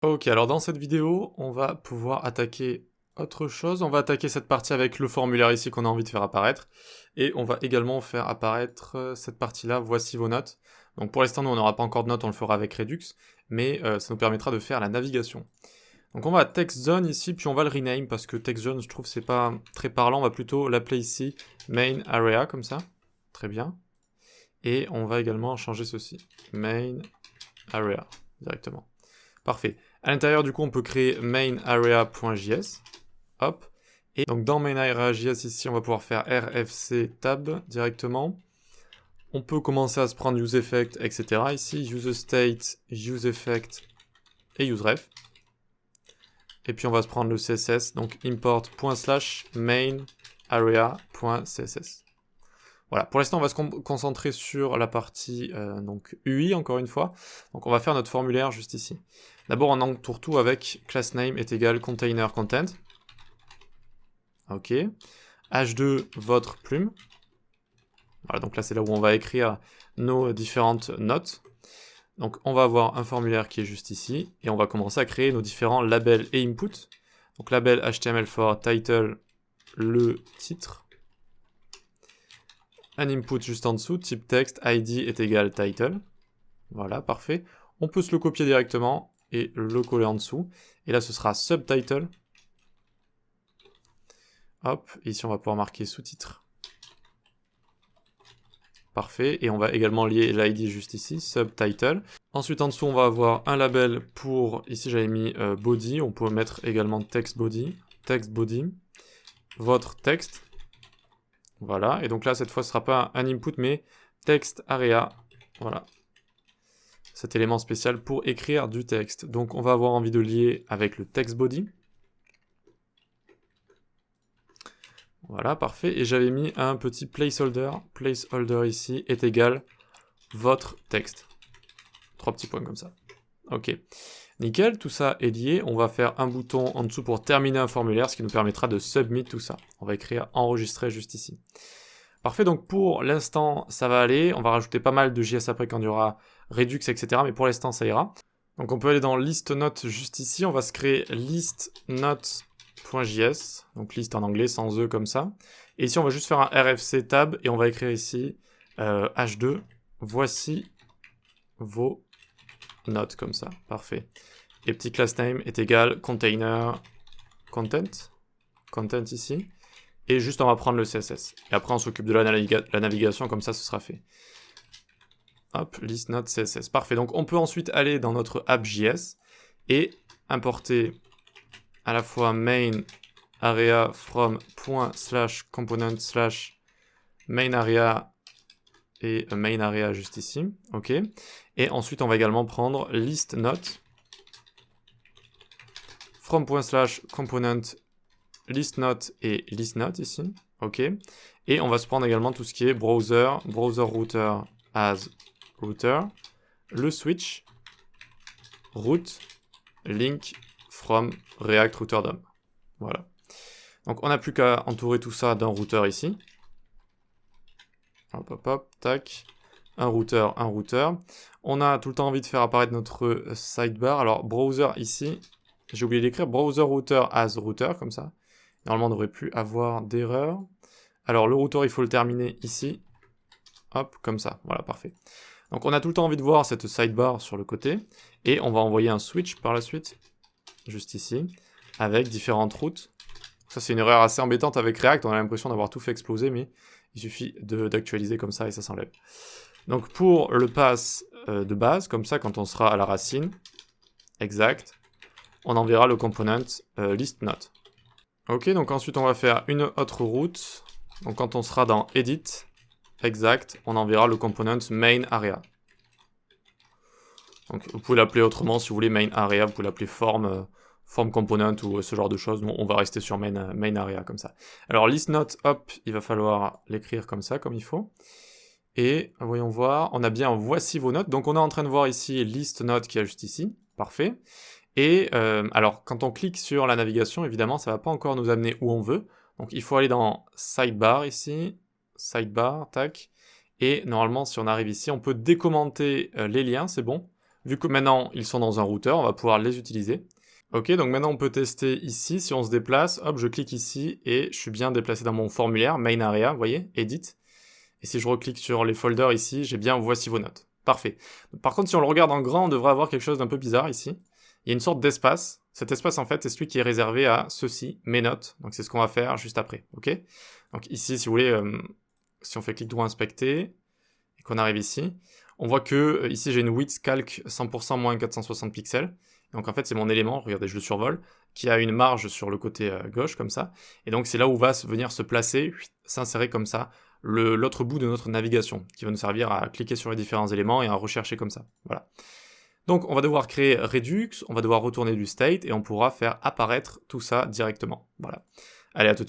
Ok, alors dans cette vidéo, on va pouvoir attaquer autre chose. On va attaquer cette partie avec le formulaire ici qu'on a envie de faire apparaître. Et on va également faire apparaître cette partie-là, voici vos notes. Donc pour l'instant, nous, on n'aura pas encore de notes, on le fera avec Redux, mais ça nous permettra de faire la navigation. Donc on va à TextZone ici, puis on va le rename, parce que TextZone, je trouve, c'est pas très parlant. On va plutôt l'appeler ici Main Area, comme ça. Très bien. Et on va également changer ceci. Main Area, directement. Parfait. À l'intérieur, du coup, on peut créer mainArea.js. Hop. Et donc, dans mainArea.js, ici, on va pouvoir faire rfc tab directement. On peut commencer à se prendre useEffect, etc. Ici, useState, useEffect et useRef. Et puis, on va se prendre le CSS. Donc, import./mainArea.css. Voilà, pour l'instant, on va se concentrer sur la partie donc UI, encore une fois. Donc, on va faire notre formulaire juste ici. D'abord, on entoure tout avec className est égal container content. Ok. H2, votre plume. Voilà, donc là, c'est là où on va écrire nos différentes notes. Donc, on va avoir un formulaire qui est juste ici. Et on va commencer à créer nos différents labels et inputs. Donc, label HTML4 title, le titre. Un input juste en dessous, type texte, ID est égal title. Voilà, parfait. On peut se le copier directement et le coller en dessous. Et là, ce sera subtitle. Hop, ici, on va pouvoir marquer sous-titre. Parfait. Et on va également lier l'ID juste ici, subtitle. Ensuite, en dessous, on va avoir un label pour, ici, j'avais mis body. On peut mettre également text body, votre texte. Voilà. Et donc là, cette fois, ce ne sera pas un input, mais text area. Voilà. Cet élément spécial pour écrire du texte. Donc on va avoir envie de lier avec le text body. Voilà, parfait. Et j'avais mis un petit placeholder. Placeholder ici est égal votre texte. 3 petits points comme ça. Ok. Nickel, tout ça est lié. On va faire un bouton en dessous pour terminer un formulaire, ce qui nous permettra de submit tout ça. On va écrire enregistrer juste ici. Parfait, donc pour l'instant, ça va aller. On va rajouter pas mal de JS après quand il y aura Redux, etc. Mais pour l'instant, ça ira. Donc on peut aller dans list note juste ici. On va se créer list note.js. Donc list en anglais, sans E comme ça. Et ici, on va juste faire un rfc tab. Et on va écrire ici H2. Voici vos notes comme ça. Parfait. Et petit class name est égal container content. Content ici. Et juste on va prendre le CSS. Et après on s'occupe de la navigation, comme ça ce sera fait. Hop, list note CSS. Parfait. Donc on peut ensuite aller dans notre app.js et importer à la fois main area from ./component/ main area et main area juste ici. Ok. Et ensuite on va également prendre list note from ./component list note et list note ici, ok. Et on va se prendre également tout ce qui est browser router as router, le switch, route, link from React router DOM. Voilà. Donc on n'a plus qu'à entourer tout ça d'un routeur ici. Hop, hop, hop, tac. Un routeur. On a tout le temps envie de faire apparaître notre sidebar. Alors browser ici, j'ai oublié d'écrire browser router as router, comme ça. Normalement, on ne devrait plus avoir d'erreur. Alors, le routeur, il faut le terminer ici. Hop, comme ça. Voilà, parfait. Donc, on a tout le temps envie de voir cette sidebar sur le côté. Et on va envoyer un switch par la suite, juste ici, avec différentes routes. Ça, c'est une erreur assez embêtante avec React. On a l'impression d'avoir tout fait exploser, mais il suffit d'actualiser comme ça et ça s'enlève. Donc, pour le pass de base, comme ça, quand on sera à la racine, exact, on enverra le component list note. Ok, donc ensuite on va faire une autre route. Donc quand on sera dans Edit, exact, on enverra le component main area. Donc vous pouvez l'appeler autrement si vous voulez main area, vous pouvez l'appeler form component ou ce genre de choses. Bon, on va rester sur main area comme ça. Alors list note, hop, il va falloir l'écrire comme ça, comme il faut. Et voyons voir, on a bien voici vos notes. Donc on est en train de voir ici list note qui est juste ici, parfait. Et alors, quand on clique sur la navigation, évidemment, ça ne va pas encore nous amener où on veut. Donc, il faut aller dans Sidebar ici. Sidebar, tac. Et normalement, si on arrive ici, on peut décommenter les liens, c'est bon. Vu que maintenant, ils sont dans un routeur, on va pouvoir les utiliser. Ok, donc maintenant on peut tester ici, si on se déplace, hop, je clique ici, et je suis bien déplacé dans mon formulaire, main area, vous voyez, edit. Et si je reclique sur les folders ici, j'ai bien voici vos notes. Parfait. Par contre, si on le regarde en grand, on devrait avoir quelque chose d'un peu bizarre ici. Il y a une sorte d'espace. Cet espace, en fait, c'est celui qui est réservé à ceci, mes notes. Donc c'est ce qu'on va faire juste après, ok? Donc ici, si vous voulez, si on fait clic droit inspecter, et qu'on arrive ici, on voit que ici j'ai une width calc 100% moins 460 pixels. Donc en fait c'est mon élément, regardez je le survole, qui a une marge sur le côté gauche comme ça. Et donc c'est là où va venir se placer, s'insérer comme ça, l'autre bout de notre navigation, qui va nous servir à cliquer sur les différents éléments et à rechercher comme ça. Voilà. Donc on va devoir créer Redux, on va devoir retourner du state et on pourra faire apparaître tout ça directement. Voilà. Allez, à tout de suite.